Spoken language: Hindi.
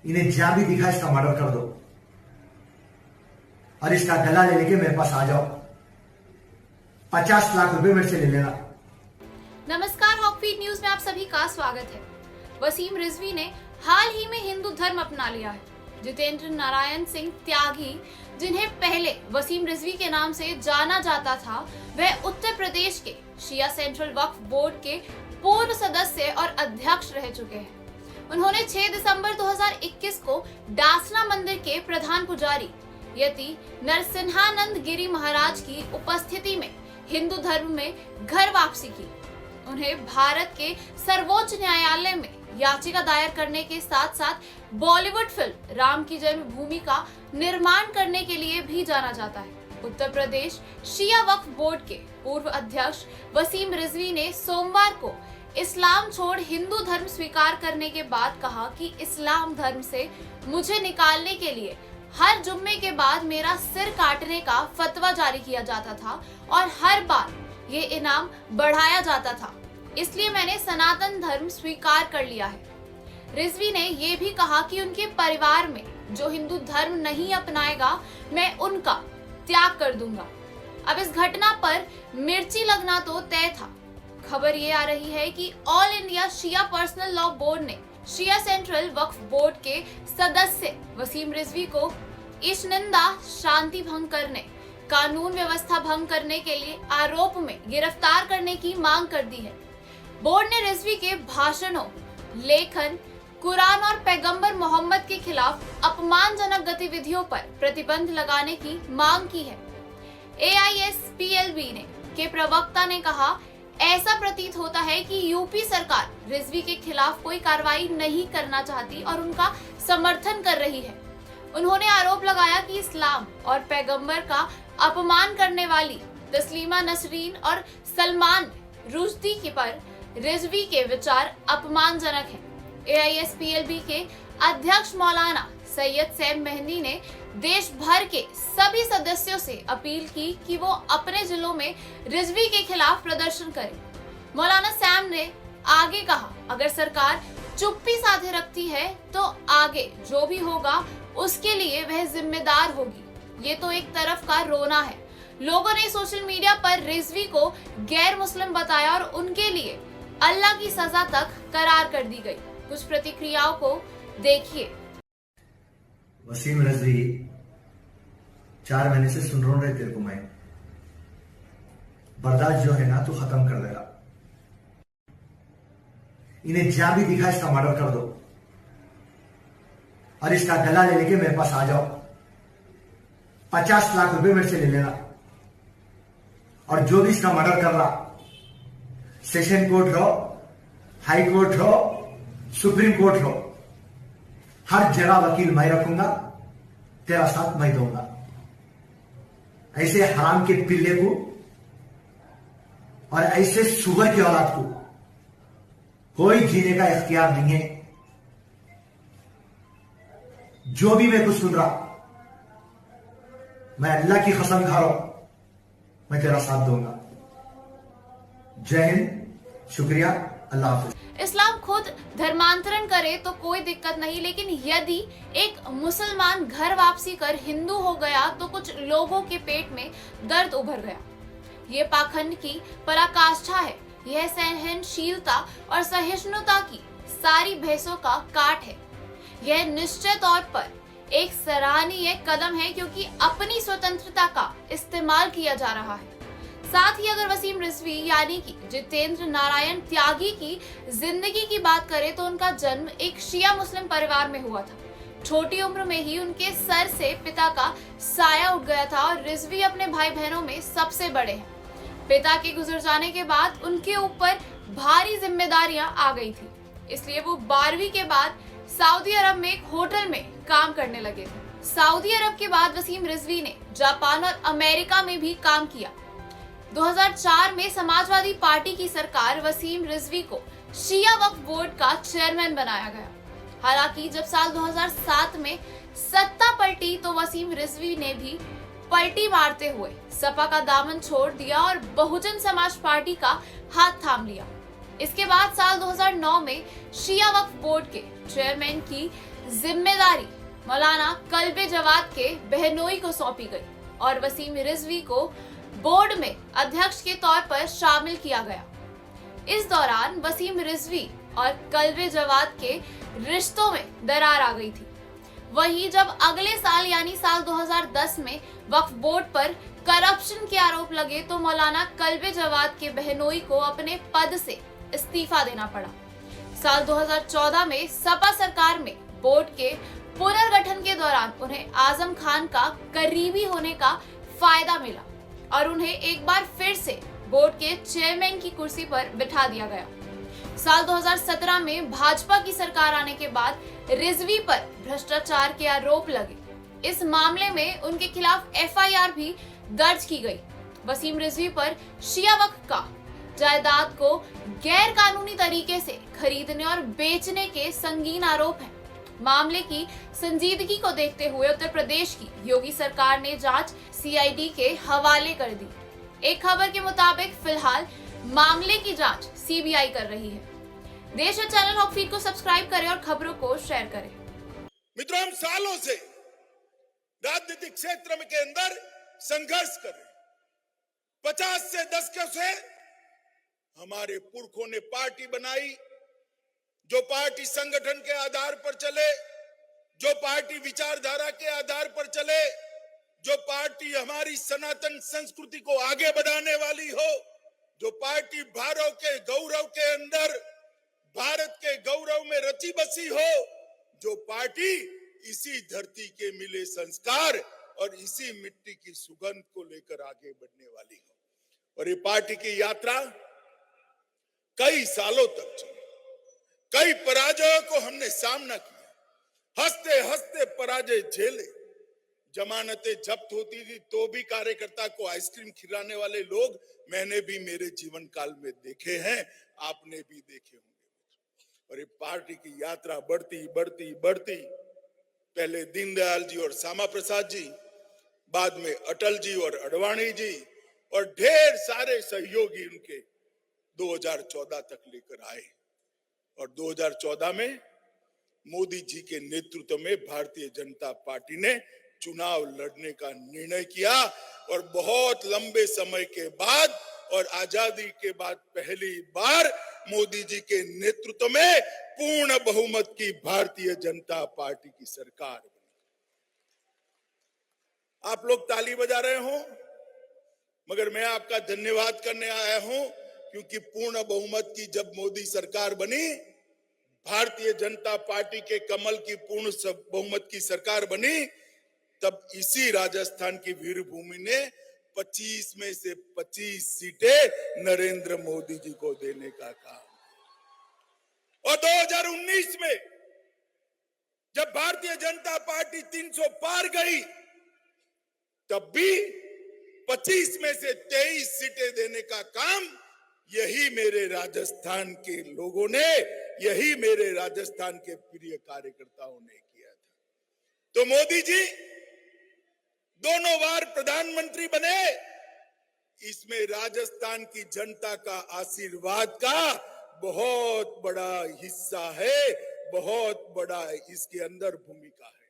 इन्हें जहां भी दिखा इसका मर्डर कर दो और इसका गला ले लेके मेरे पास आ जाओ। 50 लाख रुपए मेरे से ले लेना। नमस्कार, हॉकफीड न्यूज में आप सभी का स्वागत है। वसीम रिजवी ने हाल ही में हिंदू धर्म अपना लिया है। जितेंद्र नारायण सिंह त्यागी, जिन्हें पहले वसीम रिजवी के नाम से जाना जाता था, वह उत्तर प्रदेश के शिया सेंट्रल वक्फ बोर्ड के पूर्व सदस्य और अध्यक्ष रह चुके हैं। उन्होंने 6 दिसंबर 2021 को डासना मंदिर के प्रधान पुजारी यति नरसिंहानंद गिरी महाराज की उपस्थिति में हिंदू धर्म में घर वापसी की। उन्हें भारत के सर्वोच्च न्यायालय में याचिका दायर करने के साथ साथ बॉलीवुड फिल्म राम की जन्मभूमि का निर्माण करने के लिए भी जाना जाता है। उत्तर प्रदेश शिया वक्फ बोर्ड के पूर्व अध्यक्ष वसीम रिजवी ने सोमवार को इस्लाम छोड़ हिंदू धर्म स्वीकार करने के बाद कहा कि इस्लाम धर्म से मुझे निकालने के लिए हर जुम्मे के बाद मेरा सिर काटने का फतवा जारी किया जाता था और हर बार ये इनाम बढ़ाया जाता था, इसलिए मैंने सनातन धर्म स्वीकार कर लिया है। रिजवी ने ये भी कहा कि उनके परिवार में जो हिंदू धर्म नहीं अपनाएगा, मैं उनका त्याग कर दूंगा। अब इस घटना पर मिर्ची लगना तो तय था। खबर ये आ रही है कि ऑल इंडिया शिया पर्सनल लॉ बोर्ड ने शिया सेंट्रल वक्फ बोर्ड के सदस्य वसीम रिजवी को ईशनिंदा, शांति भंग करने, कानून व्यवस्था भंग करने के लिए आरोप में गिरफ्तार करने की मांग कर दी है। बोर्ड ने रिजवी के भाषणों, लेखन, कुरान और पैगंबर मोहम्मद के खिलाफ अपमानजनक गतिविधियों पर प्रतिबंध लगाने की मांग की है। AISPLB के प्रवक्ता ने कहा, ऐसा प्रतीत होता है कि यूपी सरकार रिजवी के खिलाफ कोई कार्रवाई नहीं करना चाहती और उनका समर्थन कर रही है। उन्होंने आरोप लगाया कि इस्लाम और पैगंबर का अपमान करने वाली तस्लीमा नसरीन और सलमान रुश्दी के पर रिजवी के विचार अपमानजनक हैं। AISPLB के अध्यक्ष मौलाना सैयद सैम मेहंदी ने देश भर के सभी सदस्यों से अपील की कि वो अपने जिलों में रिजवी के खिलाफ प्रदर्शन करें। मौलाना सैम ने आगे कहा, अगर सरकार चुप्पी साधे रखती है तो आगे जो भी होगा उसके लिए वह जिम्मेदार होगी। ये तो एक तरफ का रोना है। लोगों ने सोशल मीडिया पर रिजवी को गैर मुस्लिम बताया और उनके लिए अल्लाह की सजा तक करार कर दी गई। कुछ प्रतिक्रियाओं को देखिए। वसीम रिजवी, 4 महीने से सुन रहा हूं तेरे को मैं। बर्दाश्त जो है ना तू खत्म कर देगा। इन्हें जहां भी दिखा इसका मर्डर कर दो और इसका गला ले लेके मेरे पास आ जाओ। 50 लाख रुपए मेरे से ले लेना और जो भी इसका मर्डर कर रहा, सेशन कोर्ट हो, हाई कोर्ट हो, सुप्रीम कोर्ट हो, हर जगह वकील मैं रखूंगा, तेरा साथ मैं दूंगा। ऐसे हराम के पिल्ले को और ऐसे सुअर की औलाद को कोई जीने का इख्तियार नहीं है। जो भी मैं कुछ सुन रहा, मैं अल्लाह की कसम खा रहा हूं, मैं तेरा साथ दूंगा। जय हिंद, शुक्रिया, अल्लाह हाफिज। इस्लाम खुद धर्मांतरण करे तो कोई दिक्कत नहीं, लेकिन यदि एक मुसलमान घर वापसी कर हिंदू हो गया तो कुछ लोगों के पेट में दर्द उभर गया। ये पाखंड की पराकाष्ठा है। यह सहनशीलता और सहिष्णुता की सारी भैंसों का काट है। यह निश्चित तौर पर एक सराहनीय कदम है क्योंकि अपनी स्वतंत्रता का इस्तेमाल किया जा रहा है। साथ ही अगर वसीम रिजवी यानी कि जितेंद्र नारायण त्यागी की जिंदगी की बात करें तो उनका जन्म एक शिया मुस्लिम परिवार में हुआ था। छोटी उम्र में ही उनके सर से पिता का साया उठ गया था और रिजवी अपने भाई बहनों में सबसे बड़े हैं। पिता के गुजर जाने के बाद उनके ऊपर भारी जिम्मेदारियां आ गई थी, इसलिए वो 12वीं के बाद सऊदी अरब में एक होटल में काम करने लगे थे। सऊदी अरब के बाद वसीम रिजवी ने जापान और अमेरिका में भी काम किया। 2004 में समाजवादी पार्टी की सरकार वसीम रिजवी को शिया वक्फ बोर्ड का चेयरमैन बनाया गया। हालांकि जब साल 2007 में सत्ता पलटी तो वसीम रिजवी ने भी पलटी मारते हुए सपा का दामन छोड़ दिया और बहुजन समाज पार्टी का हाथ थाम लिया। इसके बाद साल 2009 में शिया वक्फ बोर्ड के चेयरमैन की जिम्मेदारी मौलाना कल्बे जवाद के बहनोई को सौंपी गई और वसीम रिजवी को बोर्ड में अध्यक्ष के तौर पर शामिल किया गया। इस दौरान वसीम रिजवी और कल्बे जवाद के रिश्तों में दरार आ गई थी। वहीं जब अगले साल यानी साल 2010 में वक्फ बोर्ड पर करप्शन के आरोप लगे तो मौलाना कल्बे जवाद के बहनोई को अपने पद से इस्तीफा देना पड़ा। साल 2014 में सपा सरकार में बोर्ड के पुनर्गठन के दौरान उन्हें आजम खान का करीबी होने का फायदा मिला और उन्हें एक बार फिर से बोर्ड के चेयरमैन की कुर्सी पर बिठा दिया गया। साल 2017 में भाजपा की सरकार आने के बाद रिजवी पर भ्रष्टाचार के आरोप लगे। इस मामले में उनके खिलाफ एफआईआर भी दर्ज की गई। वसीम रिजवी पर शिया वक्फ का जायदाद को गैर कानूनी तरीके से खरीदने और बेचने के संगीन आरोप हैं। मामले की संजीदगी को देखते हुए उत्तर प्रदेश की योगी सरकार ने जांच सीआईडी के हवाले कर दी। एक खबर के मुताबिक फिलहाल मामले की जांच सीबीआई कर रही है। देश और चैनल हॉक फीड को सब्सक्राइब करें और खबरों को शेयर करें। मित्रों, हम सालों से राजनीतिक क्षेत्र के अंदर संघर्ष कर रहे हैं। 50 से दशकों से हमारे पुरखों ने पार्टी बनाई, जो पार्टी संगठन के आधार पर चले, जो पार्टी विचारधारा के आधार पर चले, जो पार्टी हमारी सनातन संस्कृति को आगे बढ़ाने वाली हो, जो पार्टी भारत के गौरव के अंदर भारत के गौरव में रची बसी हो, जो पार्टी इसी धरती के मिले संस्कार और इसी मिट्टी की सुगंध को लेकर आगे बढ़ने वाली हो। और ये पार्टी की यात्रा कई सालों तक चली। कई पराजयों को हमने सामना किया, हंसते हंसते पराजय झेले। जमानतें जब्त होती थी तो भी कार्यकर्ता को आइसक्रीम खिलाने वाले लोग मैंने भी मेरे जीवन काल में देखे हैं, आपने भी देखे होंगे। और ये पार्टी की यात्रा बढ़ती बढ़ती बढ़ती, पहले दीनदयाल जी और श्यामा प्रसाद जी, बाद में अटल जी और अडवाणी जी और ढेर सारे सहयोगी उनके 2014 तक लेकर आए। और 2014 में मोदी जी के नेतृत्व में भारतीय जनता पार्टी ने चुनाव लड़ने का निर्णय किया और बहुत लंबे समय के बाद और आजादी के बाद पहली बार मोदी जी के नेतृत्व में पूर्ण बहुमत की भारतीय जनता पार्टी की सरकार बनी। आप लोग ताली बजा रहे हो, मगर मैं आपका धन्यवाद करने आया हूं, क्योंकि पूर्ण बहुमत की जब मोदी सरकार बनी, भारतीय जनता पार्टी के कमल की पूर्ण बहुमत की सरकार बनी, तब इसी राजस्थान की वीरभूमि ने 25 में से 25 सीटें नरेंद्र मोदी जी को देने का काम। और 2019 में जब भारतीय जनता पार्टी 300 पार गई, तब भी 25 में से 23 सीटें देने का काम यही मेरे राजस्थान के लोगों ने, यही मेरे राजस्थान के प्रिय कार्यकर्ताओं ने किया था। तो मोदी जी दोनों बार प्रधानमंत्री बने, इसमें राजस्थान की जनता का आशीर्वाद का बहुत बड़ा हिस्सा है, बहुत बड़ा इसके अंदर भूमिका है।